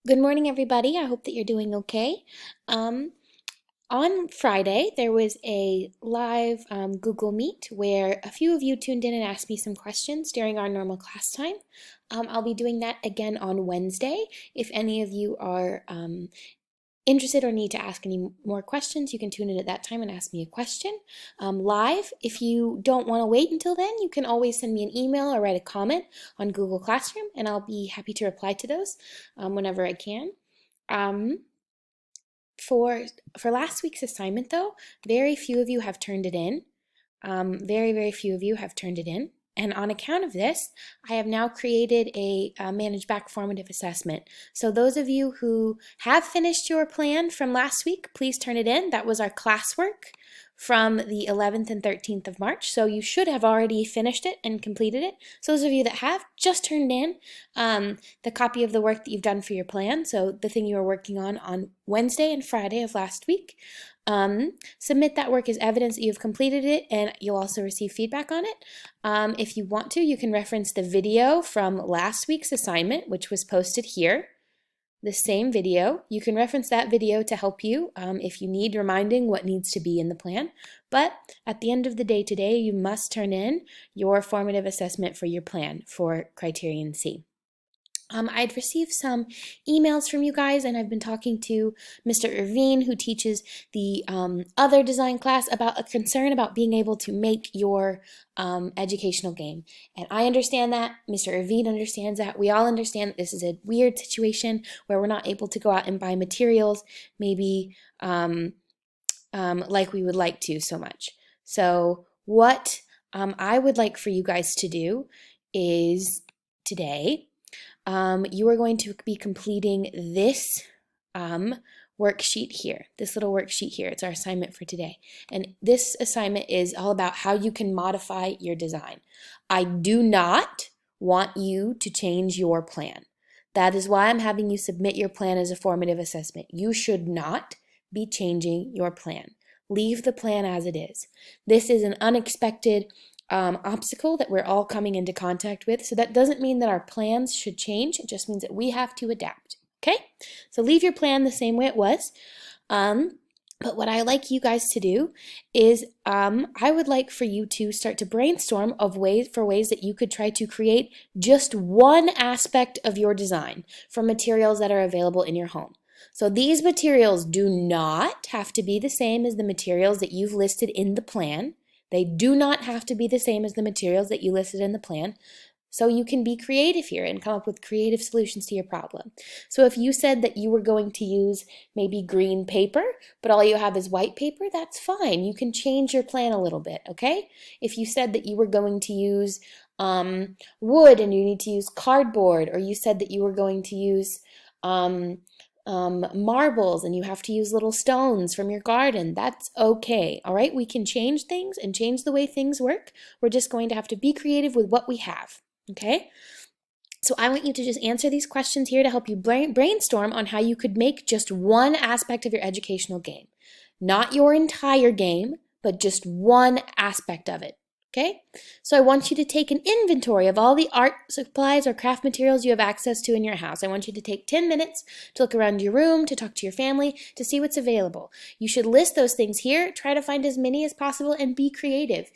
Good morning, everybody. I hope that you're doing okay. Um, on Friday, there was a live Google Meet where a few of you tuned in and asked me some questions during our normal class time. I'll be doing that again on Wednesday. If any of you are interested or need to ask any more questions, you can tune in at that time and ask me a question live. If you don't want to wait until then, you can always send me an email or write a comment on Google Classroom, and I'll be happy to reply to those whenever I can. Um, for last week's assignment, though, very few of you have turned it in. Very few of you have turned it in. And on account of this, I have now created a manage back formative assessment. So those of you who have finished your plan from last week, please turn it in. That was our classwork from the 11th and 13th of March. So you should have already finished it and completed it. So those of you that have, just turned in the copy of the work that you've done for your plan. So the thing you were working on Wednesday and Friday of last week. Submit that work as evidence that you've completed it, and you'll also receive feedback on it. If you want to, you can reference the video from last week's assignment, which was posted here. The same video. You can reference that video to help you if you need reminding what needs to be in the plan. But at the end of the day today, you must turn in your formative assessment for your plan for Criterion C. I'd received some emails from you guys, and I've been talking to Mr. Irvine, who teaches the other design class, about a concern about being able to make your educational game. And I understand that. Mr. Irvine understands that. We all understand that this is a weird situation where we're not able to go out and buy materials, maybe like we would like to so much. So what I would like for you guys to do is today, you are going to be completing this worksheet here, this little worksheet here. It's our assignment for today. And this assignment is all about how you can modify your design. I do not want you to change your plan. That is why I'm having you submit your plan as a formative assessment. You should not be changing your plan. Leave the plan as it is. This is an unexpected obstacle that we're all coming into contact with. So that doesn't mean that our plans should change. It just means that we have to adapt. Okay? So leave your plan the same way it was. But what I like you guys to do is I would like for you to start to brainstorm of ways that you could try to create just one aspect of your design from materials that are available in your home. So these materials do not have to be the same as the materials that you've listed in the plan. They do not have to be the same as the materials that you listed in the plan. So you can be creative here and come up with creative solutions to your problem. So if you said that you were going to use maybe green paper, but all you have is white paper, that's fine. You can change your plan a little bit, okay? If you said that you were going to use wood and you need to use cardboard, or you said that you were going to use marbles and you have to use little stones from your garden, that's okay. All right, we can change things and change the way things work. We're just going to have to be creative with what we have. Okay, so I want you to just answer these questions here to help you brainstorm on how you could make just one aspect of your educational game. Not your entire game, but just one aspect of it. Okay, so I want you to take an inventory of all the art supplies or craft materials you have access to in your house. I want you to take 10 minutes to look around your room, to talk to your family, to see what's available. You should list those things here, try to find as many as possible, and be creative.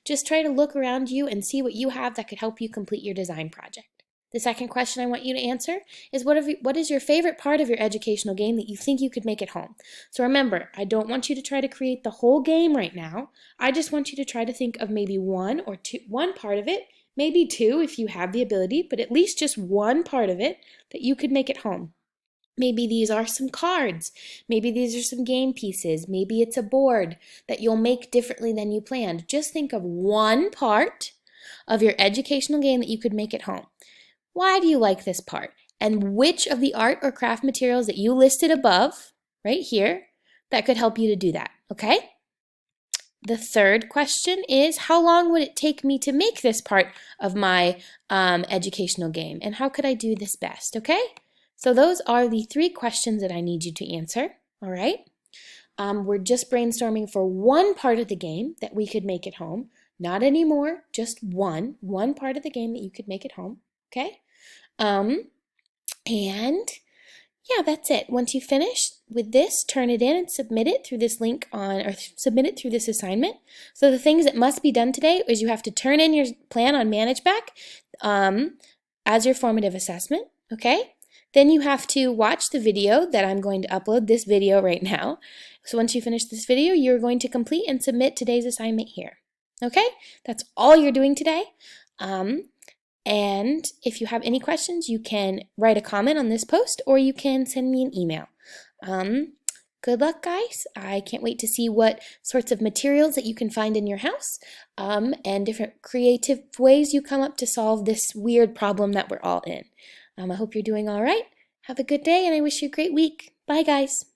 Just try to look around you and see what you have that could help you complete your design project. The second question I want you to answer is what is your favorite part of your educational game that you think you could make at home? So remember, I don't want you to try to create the whole game right now. I just want you to try to think of maybe one part of it, maybe two if you have the ability, but at least just one part of it that you could make at home. Maybe these are some cards. Maybe these are some game pieces. Maybe it's a board that you'll make differently than you planned. Just think of one part of your educational game that you could make at home. Why do you like this part? And which of the art or craft materials that you listed above, right here, that could help you to do that, okay? The third question is, how long would it take me to make this part of my educational game? And how could I do this best, okay? So those are the three questions that I need you to answer, all right? We're just brainstorming for one part of the game that we could make at home. Not anymore, just one part of the game that you could make at home, okay? And yeah, that's it. Once you finish with this, turn it in and submit it through this link or submit it through this assignment. So the things that must be done today is you have to turn in your plan on ManageBack as your formative assessment, okay? Then you have to watch the video that I'm going to upload, this video right now. So once you finish this video, you're going to complete and submit today's assignment here, okay? That's all you're doing today. And if you have any questions, you can write a comment on this post or you can send me an email. Good luck, guys. I can't wait to see what sorts of materials that you can find in your house and different creative ways you come up to solve this weird problem that we're all in. I hope you're doing all right. Have a good day, and I wish you a great week. Bye, guys.